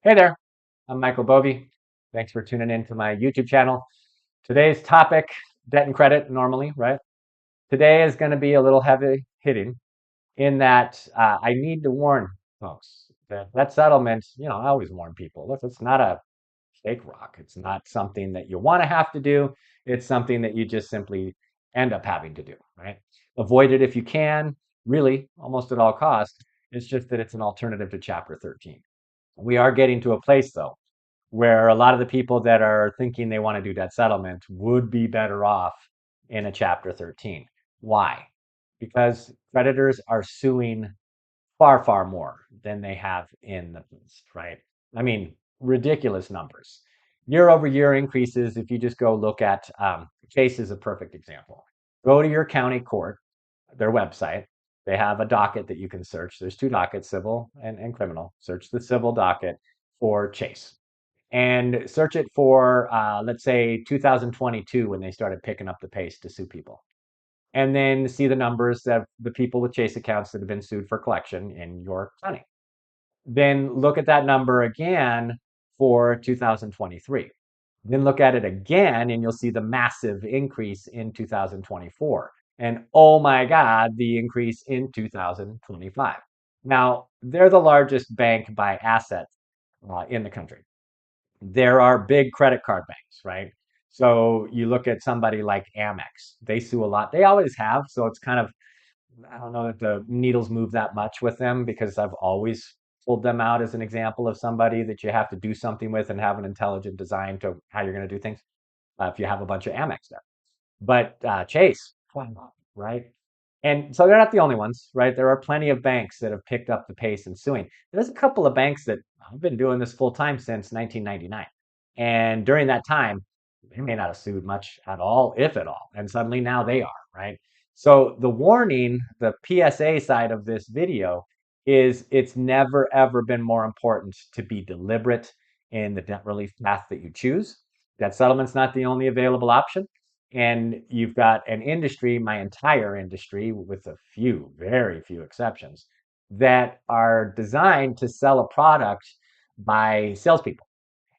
Hey there, I'm Michael Bovey. Thanks for tuning in to my YouTube channel. Today's topic, debt and credit, normally, right? Today is going to be a little heavy hitting in that I need to warn folks that settlement, I always warn people, look, it's not a fake rock. It's not something that you want to have to do. It's something that you just simply end up having to do, right? Avoid it if you can, really, almost at all costs. It's just that it's an alternative to Chapter 13. We are getting to a place, though, where a lot of the people that are thinking they want to do debt settlement would be better off in a Chapter 13. Why? Because creditors are suing far, far more than they have in the past, right? I mean, ridiculous numbers. Year over year increases, if you just go look at Chase is a perfect example. Go to your county court, their website. They have a docket that you can search. There's two dockets, civil and criminal. Search the civil docket for Chase and search it for, let's say, 2022 when they started picking up the pace to sue people. And then see the numbers of the people with Chase accounts that have been sued for collection in your county. Then look at that number again for 2023. Then look at it again, and you'll see the massive increase in 2024. And oh my God, the increase in 2025. Now, they're the largest bank by assets in the country. There are big credit card banks, right? So you look at somebody like Amex, they sue a lot. They always have. So it's kind of, I don't know that the needles move that much with them because I've always pulled them out as an example of somebody that you have to do something with and have an intelligent design to how you're going to do things if you have a bunch of Amex there. But Chase, right? And so they're not the only ones, right? There are plenty of banks that have picked up the pace in suing. There's a couple of banks that have been doing this full time since 1999. And during that time, they may not have sued much at all, if at all. And suddenly now they are, right? So the warning, the PSA side of this video is it's never, ever been more important to be deliberate in the debt relief path that you choose. Debt settlement's not the only available option. And you've got an industry, my entire industry, with a few, very few exceptions, that are designed to sell a product by salespeople.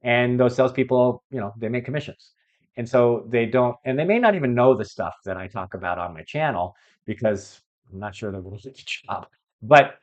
And those salespeople, they make commissions. And so they don't, and they may not even know the stuff that I talk about on my channel because I'm not sure they're going to get the job. But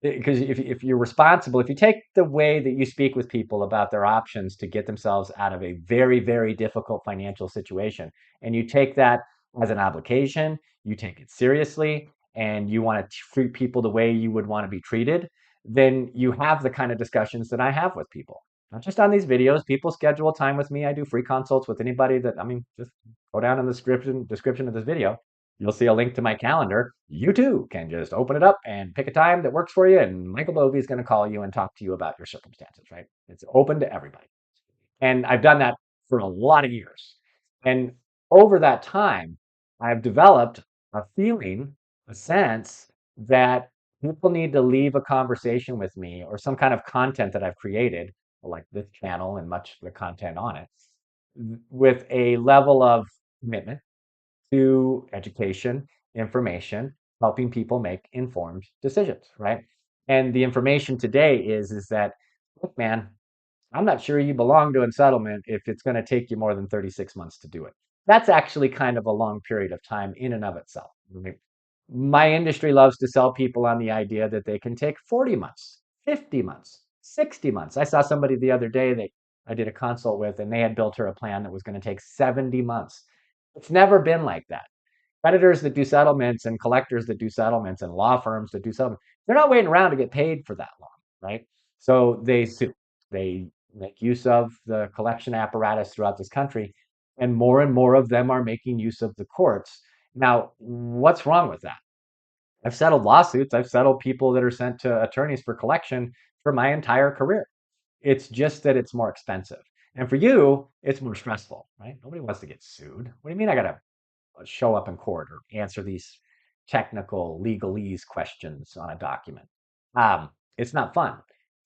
because if you're responsible, if you take the way that you speak with people about their options to get themselves out of a very, very difficult financial situation, and you take that as an obligation, you take it seriously, and you want to treat people the way you would want to be treated, then you have the kind of discussions that I have with people. Not just on these videos, people schedule time with me. I do free consults with anybody that, I mean, just go down in the description of this video. You'll see a link to my calendar. You too can just open it up and pick a time that works for you, and Michael Bovey is going to call you and talk to you about your circumstances, right? It's open to everybody. And I've done that for a lot of years. And over that time, I've developed a feeling, a sense that people need to leave a conversation with me or some kind of content that I've created, like this channel and much of the content on it, with a level of commitment to education, information, helping people make informed decisions, right? And the information today is that, look, man, I'm not sure you belong to a settlement if it's going to take you more than 36 months to do it. That's actually kind of a long period of time in and of itself. Right? My industry loves to sell people on the idea that they can take 40 months, 50 months, 60 months. I saw somebody the other day that I did a consult with, and they had built her a plan that was going to take 70 months. It's never been like that. Creditors that do settlements and collectors that do settlements and law firms that do settlements, they're not waiting around to get paid for that long, right? So they sue. They make use of the collection apparatus throughout this country, and more of them are making use of the courts. Now, what's wrong with that? I've settled lawsuits. I've settled people that are sent to attorneys for collection for my entire career. It's just that it's more expensive. And for you, it's more stressful, right? Nobody wants to get sued. What do you mean I got to show up in court or answer these technical legalese questions on a document? It's not fun.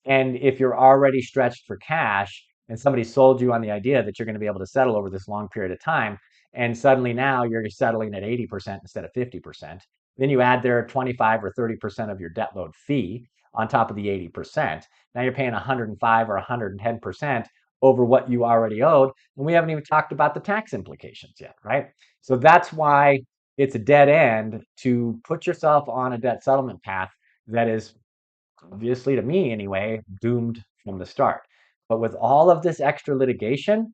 And if you're already stretched for cash and somebody sold you on the idea that you're going to be able to settle over this long period of time, and suddenly now you're settling at 80% instead of 50%, then you add their 25 or 30% of your debt load fee on top of the 80%. Now you're paying 105 or 110% over what you already owed. And we haven't even talked about the tax implications yet, right? So that's why it's a dead end to put yourself on a debt settlement path that is, obviously to me anyway, doomed from the start. But with all of this extra litigation,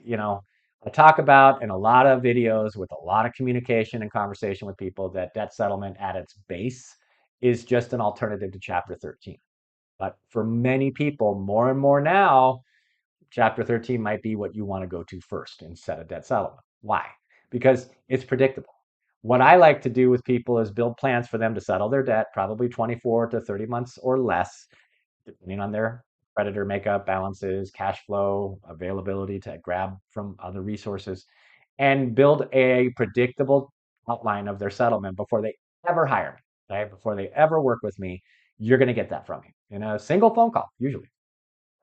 you know, I talk about in a lot of videos with a lot of communication and conversation with people that debt settlement at its base is just an alternative to Chapter 13. But for many people, more and more now, Chapter 13 might be what you want to go to first instead of debt settlement. Why? Because it's predictable. What I like to do with people is build plans for them to settle their debt, probably 24 to 30 months or less, depending on their creditor makeup, balances, cash flow, availability to grab from other resources, and build a predictable outline of their settlement before they ever hire me, okay? Before they ever work with me, you're going to get that from me in a single phone call, usually.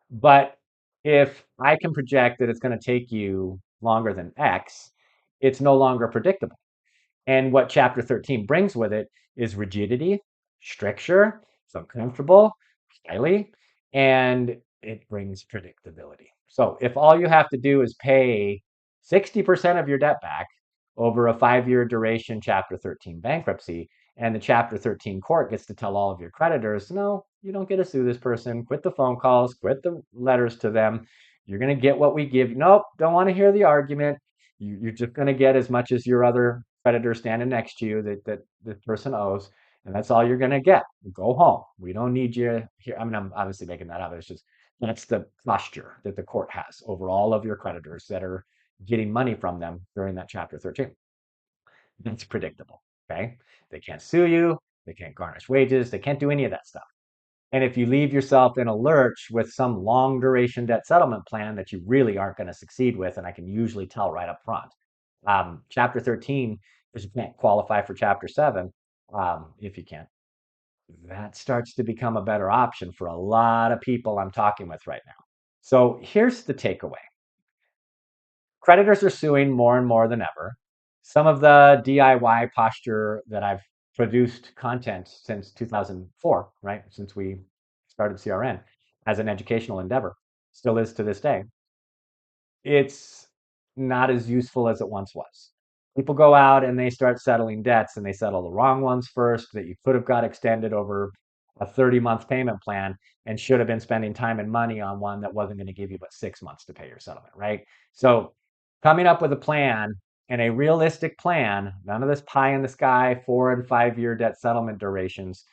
But if I can project that it's going to take you longer than X, it's no longer predictable. And what Chapter 13 brings with it is rigidity, stricture, it's uncomfortable, highly, and it brings predictability. So if all you have to do is pay 60% of your debt back over a 5-year duration Chapter 13 bankruptcy, and the Chapter 13 court gets to tell all of your creditors, no, you don't get to sue this person, quit the phone calls, quit the letters to them. You're going to get what we give you. Nope, don't want to hear the argument. You're just going to get as much as your other creditor standing next to you that the person owes, and that's all you're going to get. Go home. We don't need you here. I mean, I'm obviously making that up. It's just that's the posture that the court has over all of your creditors that are getting money from them during that Chapter 13. That's predictable. Okay. They can't sue you. They can't garnish wages. They can't do any of that stuff. And if you leave yourself in a lurch with some long duration debt settlement plan that you really aren't going to succeed with, and I can usually tell right up front, Chapter 13, because you can't qualify for Chapter 7, if you can't, that starts to become a better option for a lot of people I'm talking with right now. So here's the takeaway. Creditors are suing more and more than ever. Some of the DIY posture that I've produced content since 2004, right? Since we started CRN as an educational endeavor, still is to this day. It's not as useful as it once was. People go out and they start settling debts and they settle the wrong ones first that you could have got extended over a 30-month payment plan and should have been spending time and money on one that wasn't going to give you but 6 months to pay your settlement, right? So coming up with a plan and a realistic plan, none of this pie in the sky 4 and 5 year debt settlement durations,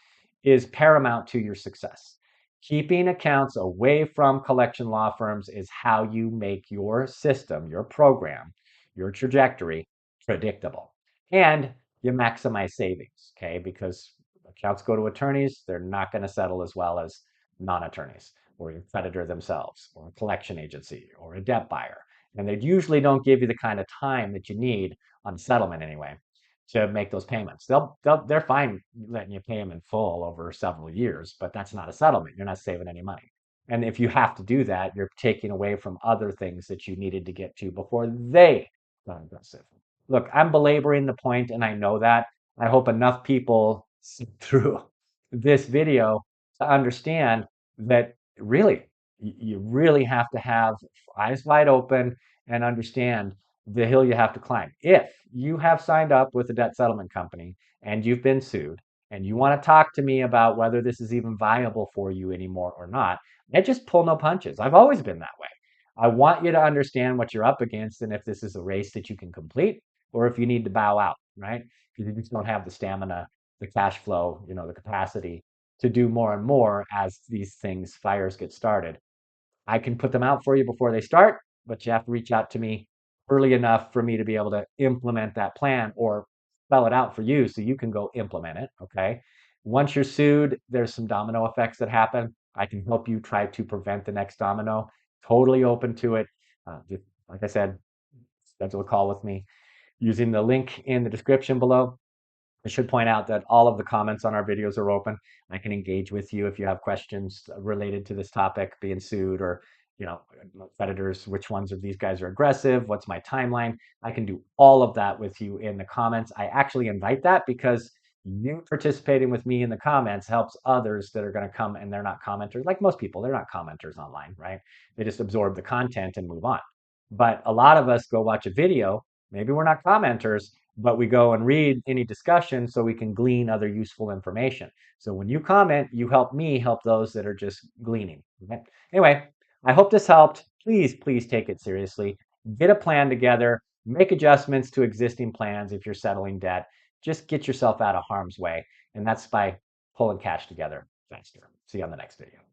is paramount to your success. Keeping accounts away from collection law firms is how you make your system, your program, your trajectory predictable. And you maximize savings, okay? Because accounts go to attorneys, they're not going to settle as well as non-attorneys or your creditor themselves or a collection agency or a debt buyer. And they usually don't give you the kind of time that you need on settlement anyway to make those payments. They're fine letting you pay them in full over several years, but that's not a settlement. You're not saving any money. And if you have to do that, you're taking away from other things that you needed to get to before they got aggressive. Look, I'm belaboring the point, and I know that. I hope enough people sit through this video to understand that really, you really have to have eyes wide open and understand the hill you have to climb. If you have signed up with a debt settlement company and you've been sued and you want to talk to me about whether this is even viable for you anymore or not, I just pull no punches. I've always been that way. I want you to understand what you're up against and if this is a race that you can complete or if you need to bow out, right? Because you just don't have the stamina, the cash flow, the capacity to do more and more as these fires get started. I can put them out for you before they start, but you have to reach out to me early enough for me to be able to implement that plan or spell it out for you so you can go implement it. Okay. Once you're sued, there's some domino effects that happen. I can help you try to prevent the next domino. Totally open to it. Just, like I said, schedule a call with me using the link in the description below. I should point out that all of the comments on our videos are open. I can engage with you if you have questions related to this topic, being sued or, creditors, which ones of these guys are aggressive, what's my timeline. I can do all of that with you in the comments. I actually invite that because You participating with me in the comments helps others that are going to come and they're not commenters. Like most people, they're not commenters online, right? They just absorb the content and move on. But a lot of us go watch a video. Maybe we're not commenters, but we go and read any discussion so we can glean other useful information. So when you comment, you help me help those that are just gleaning. Okay? Anyway, I hope this helped. Please, please take it seriously. Get a plan together. Make adjustments to existing plans if you're settling debt. Just get yourself out of harm's way. And that's by pulling cash together faster. See you on the next video.